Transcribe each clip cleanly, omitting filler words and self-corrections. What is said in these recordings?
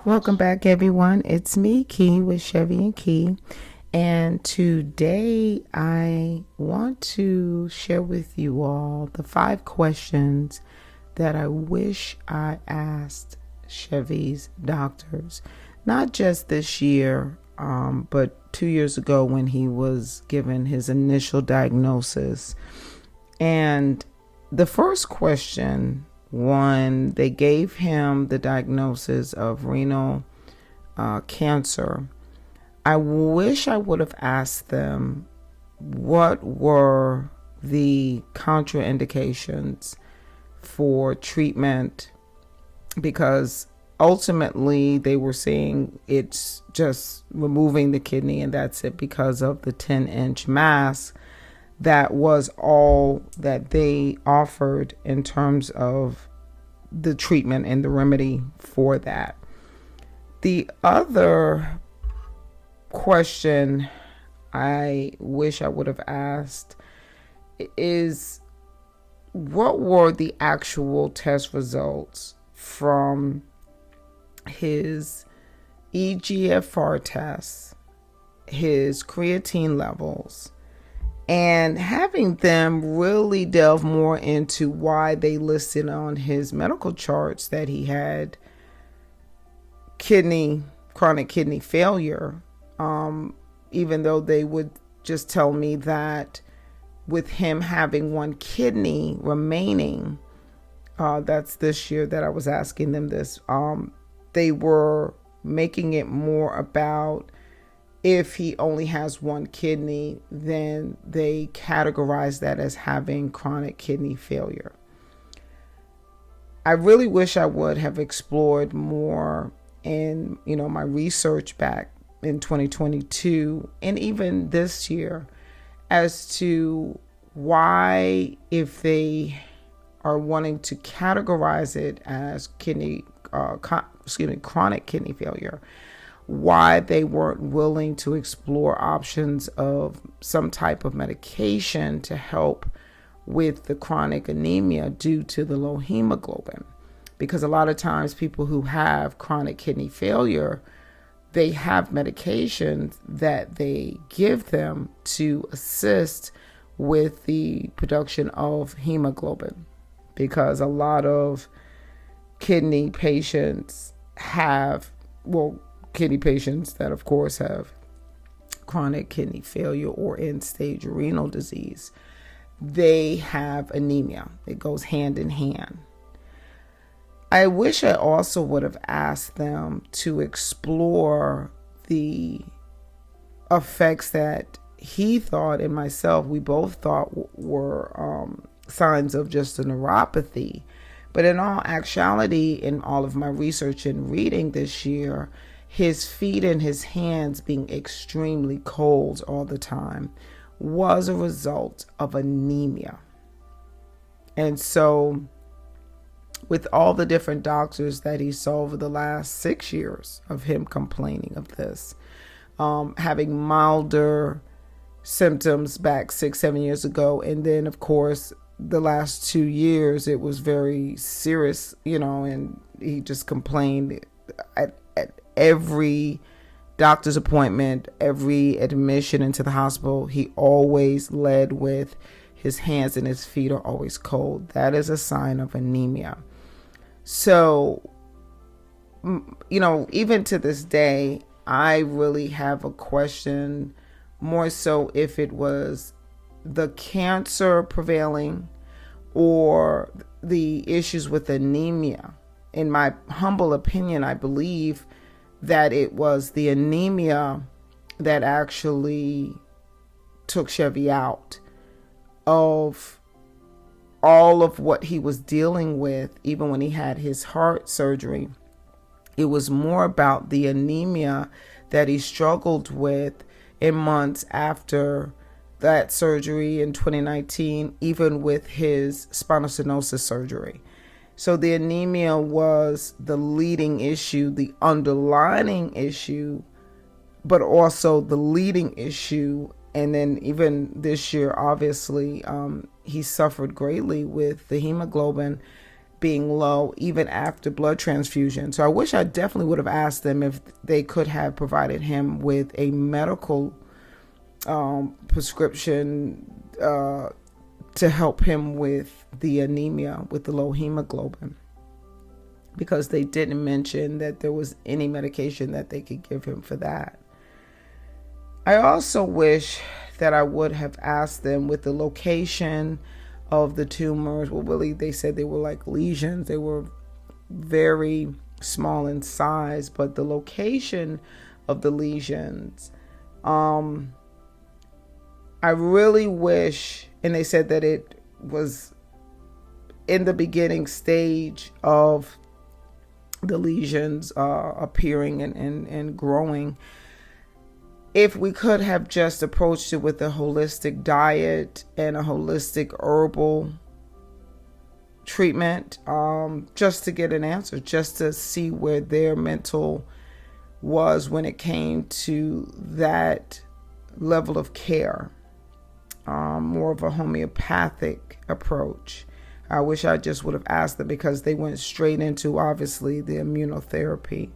Welcome back, everyone. It's me, Key, with Chevy&Kee. And today I want to share with you all the 5 questions that I wish I asked Chevy's doctors. Not just this year, but 2 years ago when he was given his initial diagnosis. And the first question, one, they gave him the diagnosis of renal cancer. I wish I would have asked them what were the contraindications for treatment, because ultimately they were saying it's just removing the kidney and that's it, because of the 10-inch mass. That was all that they offered in terms of the treatment and the remedy for that. The other question I wish I would have asked is, what were the actual test results from his EGFR tests, his creatine levels, and having them really delve more into why they listed on his medical charts that he had chronic kidney failure, even though they would just tell me that with him having one kidney remaining, that's this year that I was asking them this, they were making it more about if he only has one kidney, then they categorize that as having chronic kidney failure. I really wish I would have explored more in, my research back in 2022 and even this year as to why, if they are wanting to categorize it as chronic kidney failure, why they weren't willing to explore options of some type of medication to help with the chronic anemia due to the low hemoglobin. Because a lot of times people who have chronic kidney failure, they have medications that they give them to assist with the production of hemoglobin, because a lot of kidney patients kidney patients that of course have chronic kidney failure or end-stage renal disease, they have anemia. It goes hand in hand. I wish I also would have asked them to explore the effects that he thought, and myself, we both thought were signs of just a neuropathy. But in all actuality, in all of my research and reading this year, his feet and his hands being extremely cold all the time was a result of anemia. And so, with all the different doctors that he saw over the last 6 years of him complaining of this, having milder symptoms back 6-7 years ago, and then of course the last 2 years it was very serious, and he just complained at every doctor's appointment, every admission into the hospital. He always led with his hands and his feet are always cold. That is a sign of anemia. So, even to this day, I really have a question, more so if it was the cancer prevailing or the issues with anemia. In my humble opinion, I believe that it was the anemia that actually took Chevy out of all of what he was dealing with. Even when he had his heart surgery, it was more about the anemia that he struggled with in months after that surgery in 2019, even with his spinal stenosis surgery. So the anemia was the leading issue, the underlying issue, but also the leading issue. And then even this year, obviously, he suffered greatly with the hemoglobin being low even after blood transfusion. So I wish I definitely would have asked them if they could have provided him with a medical prescription to help him with the anemia, with the low hemoglobin, because they didn't mention that there was any medication that they could give him for that. I also wish that I would have asked them with the location of the tumors. Well, really, they said they were like lesions. They were very small in size, but the location of the lesions, I really wish, and they said that it was in the beginning stage of the lesions appearing and growing. If we could have just approached it with a holistic diet and a holistic herbal treatment, just to get an answer, just to see where their mental was when it came to that level of care, more of a homeopathic approach. I wish I just would have asked them, because they went straight into, obviously, the immunotherapy,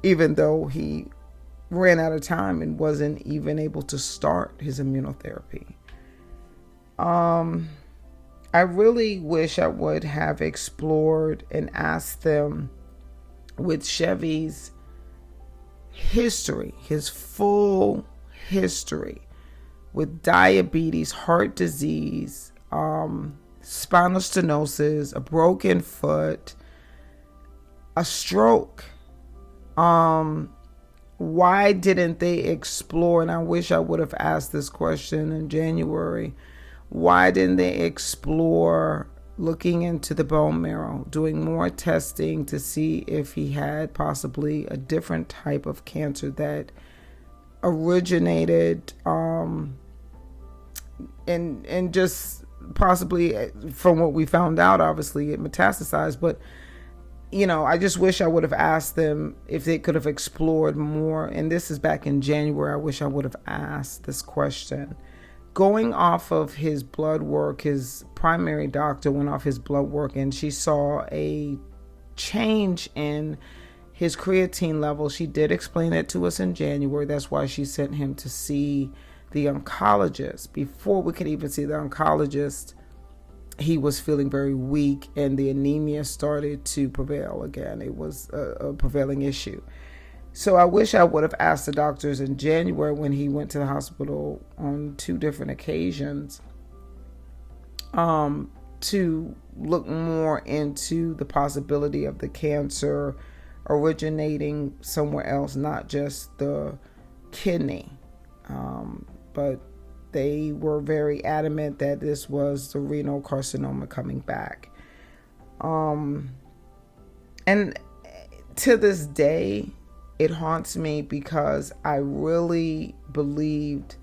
even though he ran out of time and wasn't even able to start his immunotherapy. I really wish I would have explored and asked them with Chevy's history, his full history with diabetes, heart disease, spinal stenosis, a broken foot, a stroke. Why didn't they explore, and I wish I would have asked this question in January, why didn't they explore looking into the bone marrow, doing more testing to see if he had possibly a different type of cancer that originated and just possibly, from what we found out, obviously it metastasized, but I just wish I would have asked them if they could have explored more. And this is back in January. I wish I would have asked this question. Going off of his blood work, his primary doctor went off his blood work, and she saw a change in his creatine level. She did explain that to us in January. That's why she sent him to see the oncologist. Before we could even see the oncologist, he was feeling very weak, and the anemia started to prevail again. It was a prevailing issue. So I wish I would have asked the doctors in January, when he went to the hospital on 2 different occasions, to look more into the possibility of the cancer originating somewhere else, not just the kidney. But they were very adamant that this was the renal carcinoma coming back. And to this day, it haunts me, because I really believed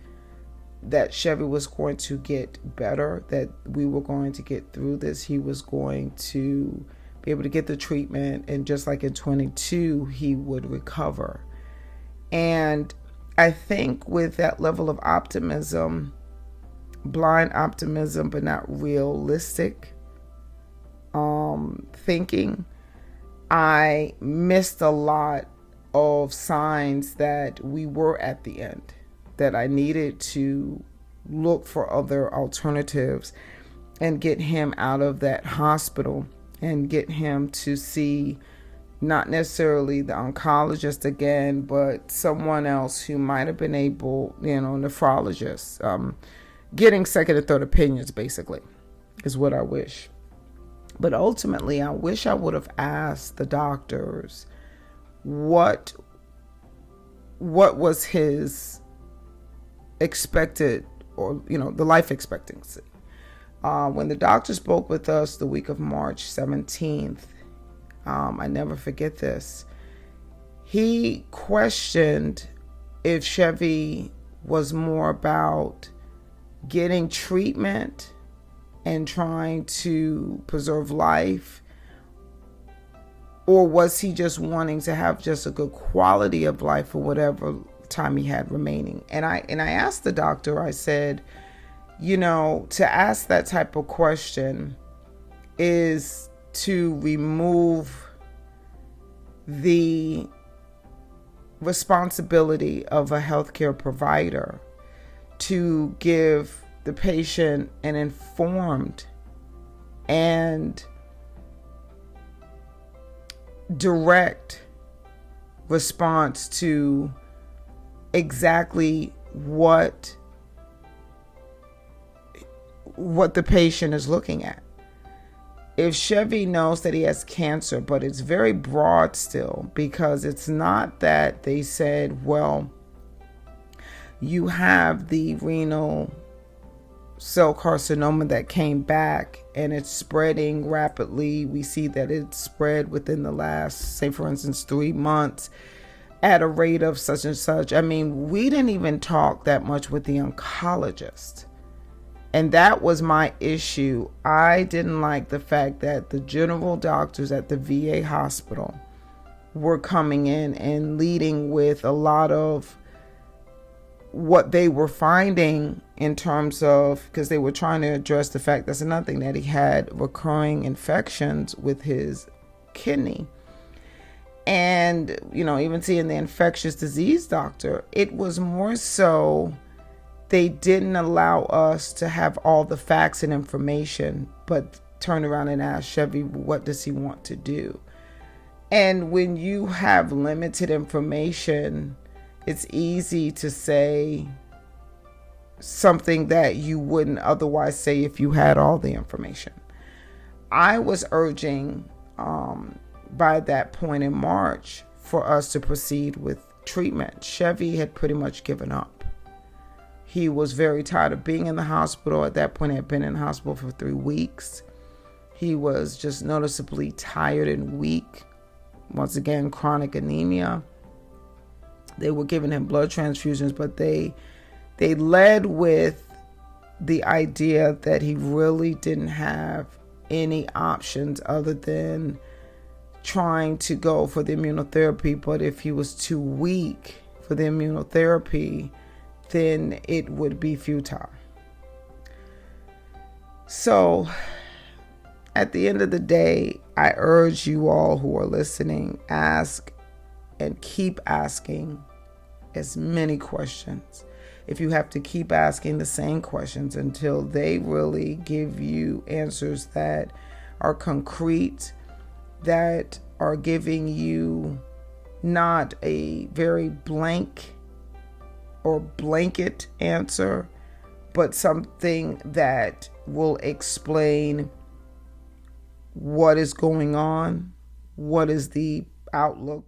that Chevy was going to get better, that we were going to get through this. He was going to be able to get the treatment, and just like in 22, he would recover. And I think with that level of optimism, blind optimism, but not realistic thinking, I missed a lot of signs that we were at the end, that I needed to look for other alternatives and get him out of that hospital and get him to see not necessarily the oncologist again, but someone else who might have been able, nephrologist, getting second or third opinions, basically, is what I wish. But ultimately, I wish I would have asked the doctors what was his expected, or, the life expectancy. When the doctor spoke with us the week of March 17th, I never forget this. He questioned if Chevy was more about getting treatment and trying to preserve life, or was he just wanting to have just a good quality of life for whatever time he had remaining. And I asked the doctor, I said, to ask that type of question is to remove the responsibility of a healthcare provider to give the patient an informed and direct response to exactly what the patient is looking at. If Chevy knows that he has cancer, but it's very broad still, because it's not that they said, well, you have the renal cell carcinoma that came back and it's spreading rapidly. We see that it's spread within the last, say for instance, 3 months at a rate of such and such. I mean, we didn't even talk that much with the oncologist. And that was my issue. I didn't like the fact that the general doctors at the VA hospital were coming in and leading with a lot of what they were finding in terms of, because they were trying to address the fact, that's another thing, that he had recurring infections with his kidney. And, even seeing the infectious disease doctor, it was more so they didn't allow us to have all the facts and information, but turn around and ask Chevy, what does he want to do? And when you have limited information, it's easy to say something that you wouldn't otherwise say if you had all the information. I was urging by that point in March for us to proceed with treatment. Chevy had pretty much given up. He was very tired of being in the hospital. At that point, he had been in the hospital for 3 weeks. He was just noticeably tired and weak. Once again, chronic anemia. They were giving him blood transfusions, but they led with the idea that he really didn't have any options other than trying to go for the immunotherapy. But if he was too weak for the immunotherapy, then it would be futile. So at the end of the day, I urge you all who are listening, ask and keep asking as many questions. If you have to keep asking the same questions until they really give you answers that are concrete, that are giving you not a very blank or blanket answer, but something that will explain what is going on, what is the outlook.